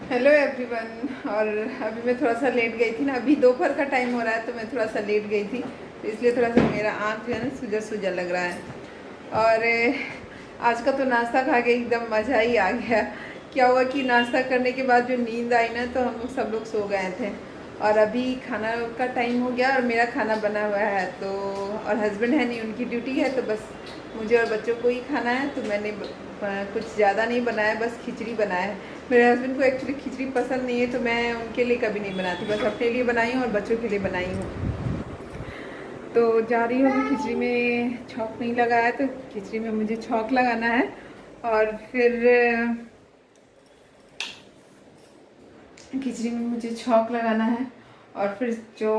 Hello everyone. और अभी मैं थोड़ा सा लेट गई थी ना, अभी दोपहर का टाइम हो रहा है तो मैं थोड़ा सा लेट गई थी, तो इसलिए थोड़ा सा मेरा आँख जो है ना सूजा सूजा लग रहा है। और आज का तो नाश्ता खा के एकदम मज़ा ही आ गया। क्या हुआ कि नाश्ता करने के बाद जो नींद आई ना, तो हम लोग सब लोग सो गए थे। और अभी खाना का टाइम हो गया और मेरा खाना बना हुआ है, तो और हस्बैंड है नहीं, उनकी ड्यूटी है, तो बस मुझे और बच्चों को ही खाना है। तो मैंने कुछ ज़्यादा नहीं बनाया, बस खिचड़ी बनाया है। मेरे हस्बैंड को एक्चुअली खिचड़ी पसंद नहीं है, तो मैं उनके लिए कभी नहीं बनाती, बस अपने लिए बनाई हूँ और बच्चों के लिए बनाई हूँ। तो जा रही हूँ, खिचड़ी में छौंक नहीं लगा है, तो खिचड़ी में मुझे छौंक लगाना है। और फिर खिचड़ी में मुझे छौंक लगाना है। और फिर जो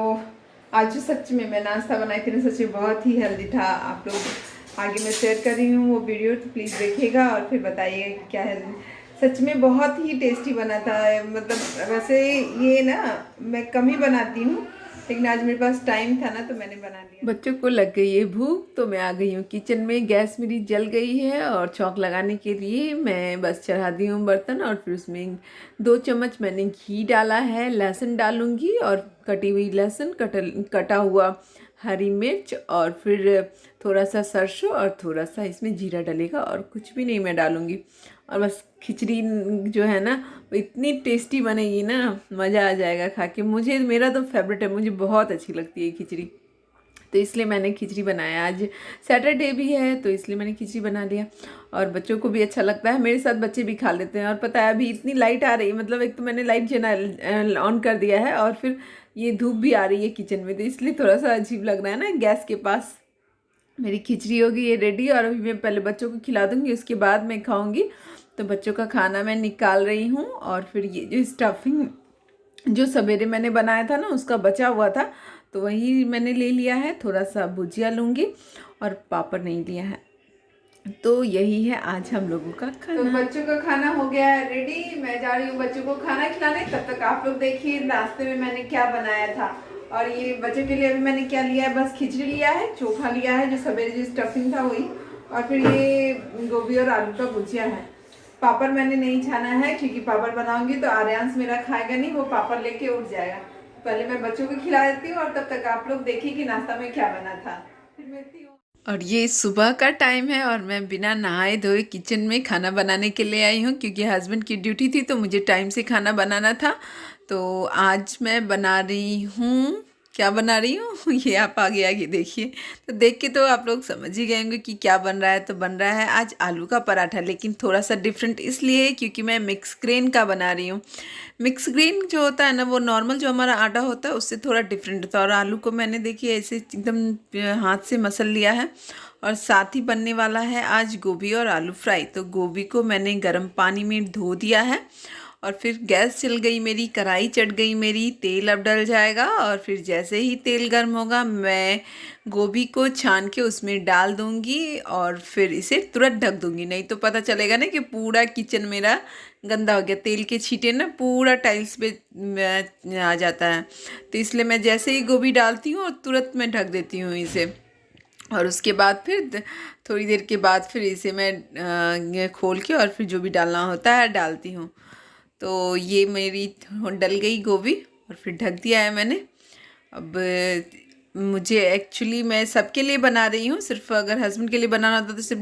आज जो सच में मैं नाश्ता बनाई थी ना, सच में बहुत ही हेल्दी था। आप लोग आगे मैं शेयर कर रही हूँ वो वीडियो, तो प्लीज़ देखिएगा और फिर बताइए क्या है। सच में बहुत ही टेस्टी बना था। मतलब वैसे ये ना मैं कम ही बनाती हूँ, लेकिन आज मेरे पास टाइम था ना, तो मैंने बना लिया। बच्चों को लग गई है भूख, तो मैं आ गई हूँ किचन में। गैस मेरी जल गई है और छौंक लगाने के लिए मैं बस चढ़ा दी हूँ बर्तन। और फिर उसमें 2 चम्मच मैंने घी डाला है, लहसुन डालूंगी और कटी हुई लहसुन, कटा हुआ हरी मिर्च, और फिर थोड़ा सा सरसों और थोड़ा सा इसमें जीरा डलेगा, और कुछ भी नहीं मैं डालूंगी। और बस खिचड़ी जो है ना, वो इतनी टेस्टी बनेगी ना, मज़ा आ जाएगा खा के। मुझे, मेरा तो फेवरेट है, मुझे बहुत अच्छी लगती है खिचड़ी, तो इसलिए मैंने खिचड़ी बनाया। आज सैटरडे भी है, तो इसलिए मैंने खिचड़ी बना लिया। और बच्चों को भी अच्छा लगता है, मेरे साथ बच्चे भी खा लेते हैं। और पता है अभी इतनी लाइट आ रही है, मतलब एक तो मैंने लाइट चैनल ऑन कर दिया है, और फिर ये धूप भी आ रही है किचन में, तो इसलिए थोड़ा सा अजीब लग रहा है ना गैस के पास। मेरी खिचड़ी होगी ये रेडी, और अभी मैं पहले बच्चों को खिला दूँगी, उसके बाद मैं खाऊँगी। तो बच्चों का खाना मैं निकाल रही हूँ। और फिर ये जो स्टफिंग जो सवेरे मैंने बनाया था ना, उसका बचा हुआ था, तो वही मैंने ले लिया है। थोड़ा सा भुजिया लूँगी और पापड़ नहीं लिया है। तो यही है आज हम लोगों का खाना। तो बच्चों का खाना हो गया है रेडी, मैं जा रही हूँ बच्चों को खाना खिलाने। तब तक आप लोग देखिए नाश्ते में मैंने क्या बनाया था। और ये बच्चों के लिए अभी मैंने क्या लिया है, बस खिचड़ी लिया है, चोखा लिया है, जो सवेरे जो स्टफिंग था वही, और फिर ये गोभी और आलू का भुजिया है। पापड़ मैंने नहीं छाना है, क्योंकि पापड़ बनाऊंगी तो आर्यांश मेरा खाएगा नहीं, वो पापड़ लेके उठ जाएगा। पहले मैं बच्चों को खिला देती हूँ, और तब तक आप लोग देखिए कि नाश्ता में क्या बना था, फिर मिलती हूँ। और ये सुबह का टाइम है, और मैं बिना नहाए धोए किचन में खाना बनाने के लिए आई हूँ, क्योंकि हस्बैंड की ड्यूटी थी, तो मुझे टाइम से खाना बनाना था। तो आज मैं बना रही हूँ, क्या बना रही हूँ ये आप आगे आगे देखिए। तो देख के तो आप लोग समझ ही गए होंगे कि क्या बन रहा है। तो बन रहा है आज आलू का पराठा, लेकिन थोड़ा सा डिफरेंट इसलिए क्योंकि मैं मिक्स ग्रेन का बना रही हूँ। मिक्स ग्रेन जो होता है ना, वो नॉर्मल जो हमारा आटा होता है उससे थोड़ा डिफरेंट होता है। और आलू को मैंने देखिए ऐसे एकदम हाथ से मसल लिया है। और साथ ही बनने वाला है आज गोभी और आलू फ्राई। तो गोभी को मैंने गर्म पानी में धो दिया है, और फिर गैस चल गई मेरी, कढ़ाई चढ़ गई मेरी, तेल अब डल जाएगा। और फिर जैसे ही तेल गर्म होगा, मैं गोभी को छान के उसमें डाल दूंगी, और फिर इसे तुरंत ढक दूंगी, नहीं तो पता चलेगा ना कि पूरा किचन मेरा गंदा हो गया। तेल के छींटे ना पूरा टाइल्स पे आ जाता है, तो इसलिए मैं जैसे ही गोभी डालती हूँ तुरंत मैं ढक देती हूँ इसे। और उसके बाद फिर थोड़ी देर के बाद फिर इसे मैं ये खोल के और फिर जो भी डालना होता है डालती हूँ। तो ये मेरी डल गई गोभी, और फिर ढक दिया है मैंने। अब मुझे एक्चुअली मैं सबके लिए बना रही हूँ, सिर्फ अगर हस्बैंड के लिए बनाना होता तो सिर्फ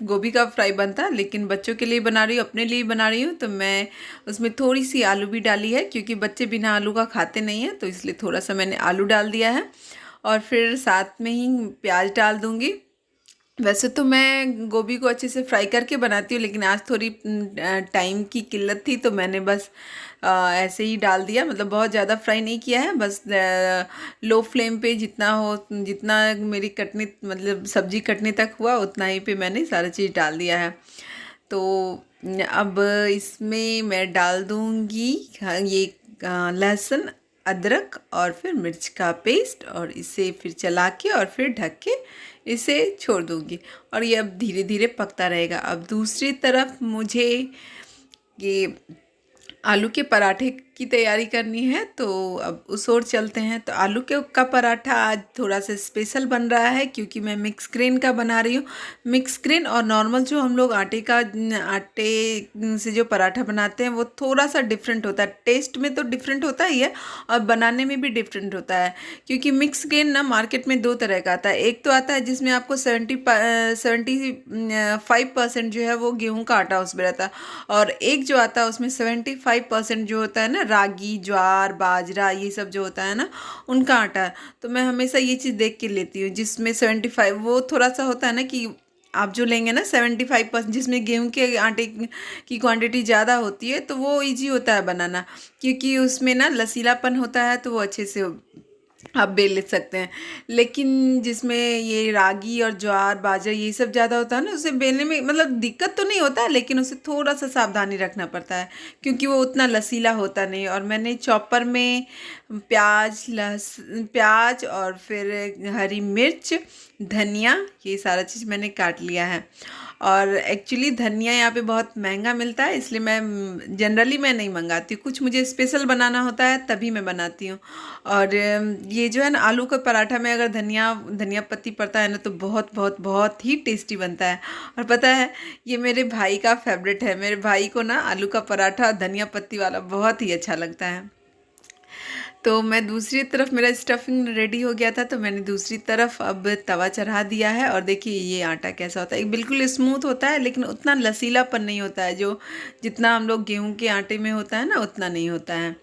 गोभी का फ्राई बनता, लेकिन बच्चों के लिए बना रही हूँ, अपने लिए बना रही हूँ, तो मैं उसमें थोड़ी सी आलू भी डाली है, क्योंकि बच्चे बिना आलू का खाते नहीं हैं, तो इसलिए थोड़ा सा मैंने आलू डाल दिया है। और फिर साथ में ही प्याज डाल दूँगी। वैसे तो मैं गोभी को अच्छे से फ्राई करके बनाती हूँ, लेकिन आज थोड़ी टाइम की किल्लत थी, तो मैंने बस ऐसे ही डाल दिया। मतलब बहुत ज़्यादा फ्राई नहीं किया है, बस लो फ्लेम पे जितना मेरी कटने, मतलब सब्जी कटने तक हुआ उतना ही पे मैंने सारा चीज़ डाल दिया है। तो अब इसमें मैं डाल दूँगी ये लहसुन, अदरक और फिर मिर्च का पेस्ट, और इसे फिर चला के और फिर ढक के इसे छोड़ दूँगी। और ये अब धीरे धीरे पकता रहेगा। अब दूसरी तरफ मुझे ये आलू के पराठे की तैयारी करनी है, तो अब उस ओर चलते हैं। तो आलू के का पराठा आज थोड़ा सा स्पेशल बन रहा है क्योंकि मैं मिक्स ग्रेन का बना रही हूँ। मिक्स ग्रेन और नॉर्मल जो हम लोग आटे से जो पराठा बनाते हैं वो थोड़ा सा डिफरेंट होता है। टेस्ट में तो डिफरेंट होता ही है और बनाने में भी डिफरेंट होता है, क्योंकि मिक्स ग्रेन ना मार्केट में दो तरह का आता है। एक तो आता है जिसमें आपको 75% जो है वो गेहूं का आटा उसमें रहता है, और एक जो आता है उसमें 75% जो होता है ना रागी, ज्वार, बाजरा, ये सब जो होता है ना उनका आटा है। तो मैं हमेशा ये चीज़ देख के लेती हूँ जिसमें 75, वो थोड़ा सा होता है ना कि आप जो लेंगे ना 75%, जिसमें गेहूं के आटे की क्वांटिटी ज़्यादा होती है, तो वो इजी होता है बनाना, क्योंकि उसमें ना लसीलापन होता है, तो वो अच्छे से आप बेल ले सकते हैं। लेकिन जिसमें ये रागी और ज्वार, बाजरा ये सब ज़्यादा होता है ना, उसे बेलने में मतलब दिक्कत तो नहीं होता है, लेकिन उसे थोड़ा सा सावधानी रखना पड़ता है क्योंकि वो उतना लसीला होता नहीं। और मैंने चॉपर में प्याज और फिर हरी मिर्च, धनिया, ये सारा चीज़ मैंने काट लिया है। और एक्चुअली धनिया यहाँ पे बहुत महंगा मिलता है, इसलिए मैं जनरली मैं नहीं मंगाती हूँ। कुछ मुझे स्पेशल बनाना होता है तभी मैं बनाती हूँ। और ये जो है ना आलू का पराठा में अगर धनिया धनिया पत्ती पड़ता है ना तो बहुत बहुत बहुत ही टेस्टी बनता है। और पता है ये मेरे भाई का फेवरेट है। मेरे भाई को ना आलू का पराठा धनिया पत्ती वाला बहुत ही अच्छा लगता है। तो मैं दूसरी तरफ, मेरा स्टफिंग रेडी हो गया था, तो मैंने दूसरी तरफ अब तवा चढ़ा दिया है। और देखिए ये आटा कैसा होता है, बिल्कुल स्मूथ होता है लेकिन उतना लसीलापन नहीं होता है जो जितना हम लोग गेहूं के आटे में होता है ना, उतना नहीं होता है।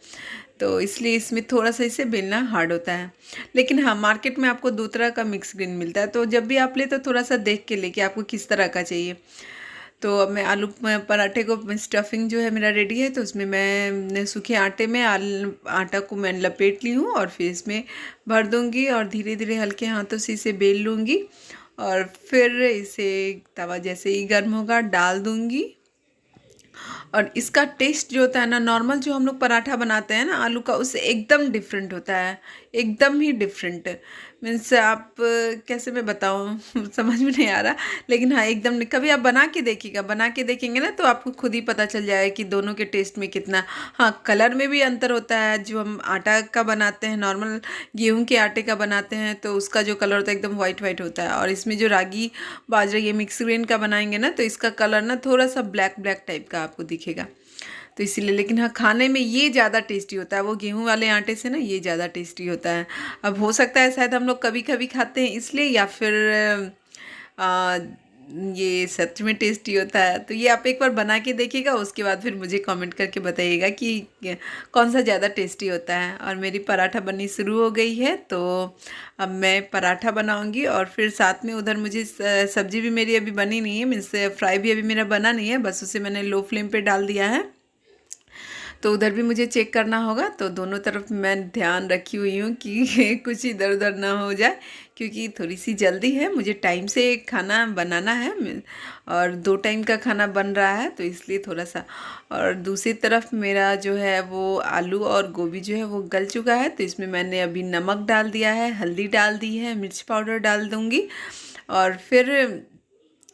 तो इसलिए इसमें थोड़ा सा इसे बेलना हार्ड होता है। लेकिन हाँ, मार्केट में आपको दो तरह का मिक्स ग्रेन मिलता है, तो जब भी आप ले तो थोड़ा सा देख के ले कि आपको किस तरह का चाहिए। तो अब मैं आलू पराठे को स्टफिंग जो है मेरा रेडी है, तो उसमें मैं सूखे आटे में आटा को मैं लपेट ली हूँ और फिर इसमें भर दूँगी और धीरे धीरे हल्के हाथों से इसे बेल लूँगी। और फिर इसे तवा जैसे ही गर्म होगा डाल दूँगी। और इसका टेस्ट जो होता है ना, नॉर्मल जो हम लोग पराठा बनाते हैं ना आलू का, उससे एकदम डिफरेंट होता है, एकदम ही डिफरेंट। मीन्स आप कैसे मैं बताऊँ समझ में नहीं आ रहा, लेकिन हाँ एकदम। कभी आप बना के देखिएगा, बना के देखेंगे ना तो आपको खुद ही पता चल जाएगा कि दोनों के टेस्ट में कितना, हाँ कलर में भी अंतर होता है। जो हम आटा का बनाते हैं, नॉर्मल गेहूं के आटे का बनाते हैं, तो उसका जो कलर होता है एकदम वाइट वाइट होता है। और इसमें जो रागी, बाजरा, ये मिक्स ग्रेन का बनाएंगे ना, तो इसका कलर ना थोड़ा सा ब्लैक ब्लैक टाइप का आपको दिखेगा। तो इसीलिए, लेकिन हाँ खाने में ये ज़्यादा टेस्टी होता है, वो गेहूं वाले आटे से ना ये ज़्यादा टेस्टी होता है। अब हो सकता है शायद हम लोग कभी कभी खाते हैं इसलिए, या फिर आ, ये सच में टेस्टी होता है। तो ये आप एक बार बना के देखिएगा, उसके बाद फिर मुझे कमेंट करके बताइएगा कि कौन सा ज़्यादा टेस्टी होता है। और मेरी पराठा बननी शुरू हो गई है, तो अब मैं पराठा बनाऊंगी और फिर साथ में उधर मुझे सब्जी भी मेरी अभी बनी नहीं है, मीन्स फ्राई भी अभी मेरा बना नहीं है, बस उसे मैंने लो फ्लेम पे डाल दिया है। तो उधर भी मुझे चेक करना होगा, तो दोनों तरफ मैं ध्यान रखी हुई हूँ कि कुछ इधर उधर ना हो जाए, क्योंकि थोड़ी सी जल्दी है, मुझे टाइम से खाना बनाना है और 2 टाइम का खाना बन रहा है, तो इसलिए थोड़ा सा। और दूसरी तरफ मेरा जो है वो आलू और गोभी जो है वो गल चुका है, तो इसमें मैंने अभी नमक डाल दिया है, हल्दी डाल दी है, मिर्च पाउडर डाल दूँगी और फिर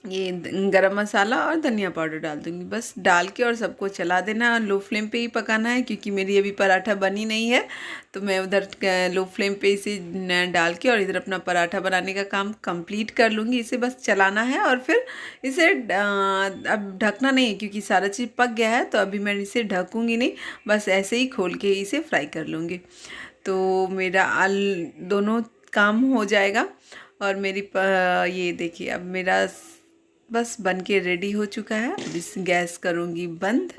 ये गरम मसाला और धनिया पाउडर डाल दूंगी। बस डाल के और सबको चला देना, लो फ्लेम पे ही पकाना है, क्योंकि मेरी अभी पराठा बनी नहीं है। तो मैं उधर लो फ्लेम पे इसे डाल के और इधर अपना पराठा बनाने का काम कंप्लीट कर लूँगी। इसे बस चलाना है और फिर इसे अब ढकना नहीं है, क्योंकि सारा चीज़ पक गया है, तो अभी मैं इसे ढकूँगी नहीं, बस ऐसे ही खोल के इसे फ्राई कर लूँगी। तो मेरा दोनों काम हो जाएगा। और मेरी ये देखिए अब मेरा बस बन के रेडी हो चुका है। अब इस गैस करूँगी बंद।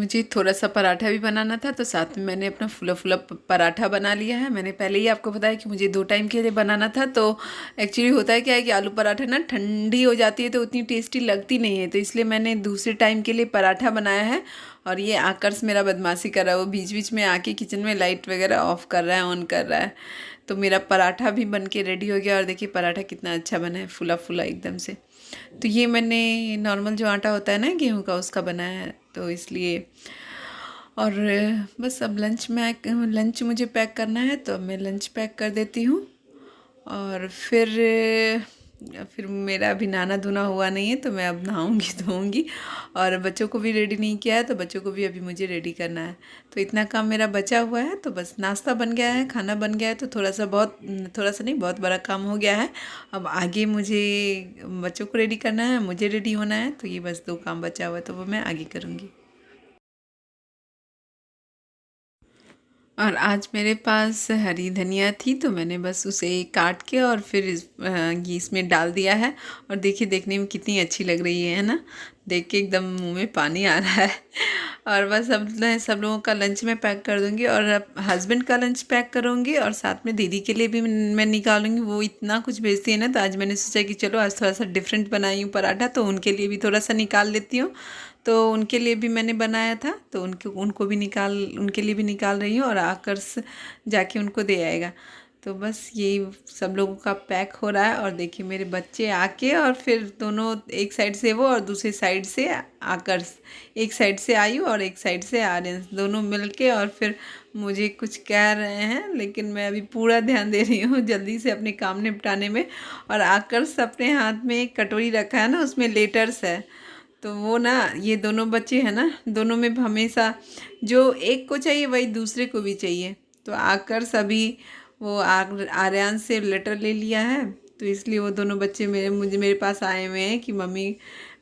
मुझे थोड़ा सा पराठा भी बनाना था, तो साथ में मैंने अपना फुला फुला पराठा बना लिया है। मैंने पहले ही आपको बताया कि मुझे 2 टाइम के लिए बनाना था। तो एक्चुअली होता है क्या है कि आलू पराठा ना ठंडी हो जाती है तो उतनी टेस्टी लगती नहीं है, तो इसलिए मैंने दूसरे टाइम के लिए पराठा बनाया है। और ये आकर्ष मेरा बदमाशी कर रहा है, वो बीच बीच में आके किचन में लाइट वगैरह ऑफ कर रहा है, ऑन कर रहा है। तो मेरा पराठा भी बन के रेडी हो गया, और देखिए पराठा कितना अच्छा बना है, फुला फुला एकदम से। तो ये मैंने नॉर्मल जो आटा होता है ना गेहूं का, उसका बनाया है, तो इसलिए। और बस अब लंच मुझे पैक करना है, तो अब मैं लंच पैक कर देती हूँ। और फिर मेरा अभी नहाना धोना हुआ नहीं है, तो मैं अब नहाऊंगी धोऊंगी। और बच्चों को भी रेडी नहीं किया है, तो बच्चों को भी अभी मुझे रेडी करना है। तो इतना काम मेरा बचा हुआ है। तो बस नाश्ता बन गया है, खाना बन गया है, तो थोड़ा सा नहीं, बहुत बड़ा काम हो गया है। अब आगे मुझे बच्चों को रेडी करना है, मुझे रेडी होना है, तो ये बस 2 काम बचा हुआ है, तो वो मैं आगे करूँगी। और आज मेरे पास हरी धनिया थी, तो मैंने बस उसे काट के और फिर ये इसमें डाल दिया है। और देखिए देखने में कितनी अच्छी लग रही है ना, देख के एकदम मुंह में पानी आ रहा है। और बस अब मैं सब लोगों का लंच में पैक कर दूंगी, और अब हस्बैंड का लंच पैक करूंगी, और साथ में दीदी के लिए भी मैं निकालूंगी। वो इतना कुछ भेजती है ना, तो आज मैंने सोचा कि चलो आज थोड़ा सा डिफरेंट बनाई हूँ पराठा, तो उनके लिए भी थोड़ा सा निकाल लेती हूँ। तो उनके लिए भी मैंने बनाया था, तो उनके लिए भी निकाल रही हूँ, और आकर्ष जाके उनको दे आएगा। तो बस यही सब लोगों का पैक हो रहा है। और देखिए मेरे बच्चे आके, और फिर दोनों, एक साइड से वो और दूसरी साइड से आकर्ष, एक साइड से आयु और एक साइड से आर्यन, दोनों मिलके और फिर मुझे कुछ कह रहे हैं, लेकिन मैं अभी पूरा ध्यान दे रही हूँ जल्दी से अपने काम निपटाने में। और आकर्ष अपने हाथ में एक कटोरी रखा है ना, उसमें लेटर्स है, तो वो ना, ये दोनों बच्चे हैं ना, दोनों में हमेशा जो एक को चाहिए वही दूसरे को भी चाहिए। तो आकर सभी वो आर्यन से लेटर ले लिया है, तो इसलिए वो दोनों बच्चे मेरे पास आए हुए हैं कि मम्मी,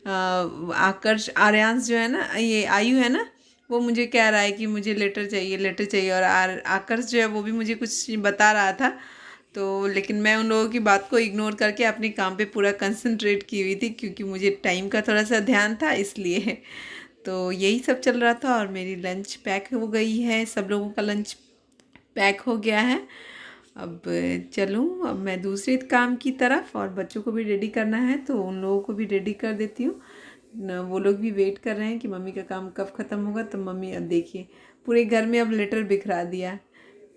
आकर्ष आर्यांश जो है ना, ये आयु है ना, वो मुझे कह रहा है कि मुझे लेटर चाहिए। और आकर्ष जो है वो भी मुझे कुछ बता रहा था, तो लेकिन मैं उन लोगों की बात को इग्नोर करके अपने काम पे पूरा कंसंट्रेट की हुई थी, क्योंकि मुझे टाइम का थोड़ा सा ध्यान था इसलिए। तो यही सब चल रहा था, और मेरी लंच पैक हो गई है, सब लोगों का लंच पैक हो गया है। अब चलूँ, अब मैं दूसरे काम की तरफ, और बच्चों को भी रेडी करना है, तो उन लोगों को भी रेडी कर देती हूँ। वो लोग भी वेट कर रहे हैं कि मम्मी का काम कब ख़त्म होगा। तो मम्मी अब देखिए पूरे घर में अब लेटर बिखरा दिया,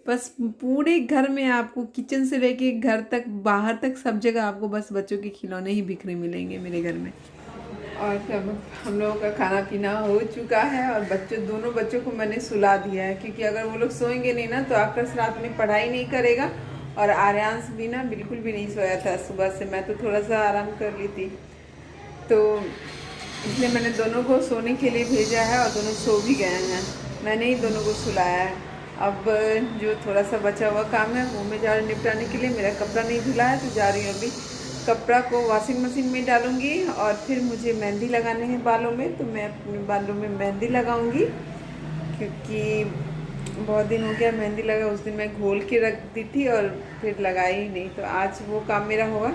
बस पूरे घर में आपको किचन से लेके घर तक, बाहर तक, सब जगह आपको बस बच्चों के खिलौने ही बिखरे मिलेंगे मेरे घर में। और अब हम लोगों का खाना पीना हो चुका है, और दोनों बच्चों को मैंने सुला दिया है, क्योंकि अगर वो लोग सोएंगे नहीं ना तो आकर्ष रात में पढ़ाई नहीं करेगा। और आर्यांश भी ना बिल्कुल भी नहीं सोया था सुबह से, मैं तो थोड़ा सा आराम कर ली थी, तो इसलिए मैंने दोनों को सोने के लिए भेजा है, और दोनों सो भी गए हैं, मैंने ही दोनों को सुलाया है। अब जो थोड़ा सा बचा हुआ काम है वो मैं जा रही निपटाने के लिए। मेरा कपड़ा नहीं धुला है, तो जा रही हूँ अभी कपड़ा को वॉशिंग मशीन में डालूंगी। और फिर मुझे मेहंदी लगाने हैं बालों में, तो मैं अपने बालों में मेहंदी लगाऊंगी, क्योंकि बहुत दिन हो गया मेहंदी लगा। उस दिन मैं घोल के रख दी थी और फिर लगाई ही नहीं, तो आज वो काम मेरा होगा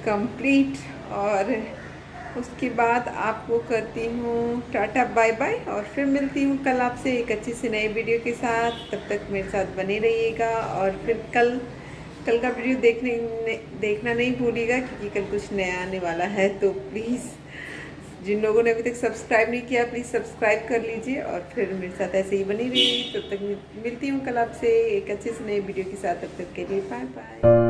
कंप्लीट। और उसके बाद आपको करती हूँ टाटा बाय बाय, और फिर मिलती हूँ कल आपसे एक अच्छी सी नई वीडियो के साथ। तब तक मेरे साथ बने रहिएगा, और फिर कल का वीडियो देखना नहीं भूलिएगा, क्योंकि कल कुछ नया आने वाला है। तो प्लीज़ जिन लोगों ने अभी तक सब्सक्राइब नहीं किया, प्लीज़ सब्सक्राइब कर लीजिए, और फिर मेरे साथ ऐसे ही बनी रहिए। तब तक मिलती हूँ कल आपसे एक अच्छी सी नई वीडियो के साथ। तब तक के लिए बाय बाय।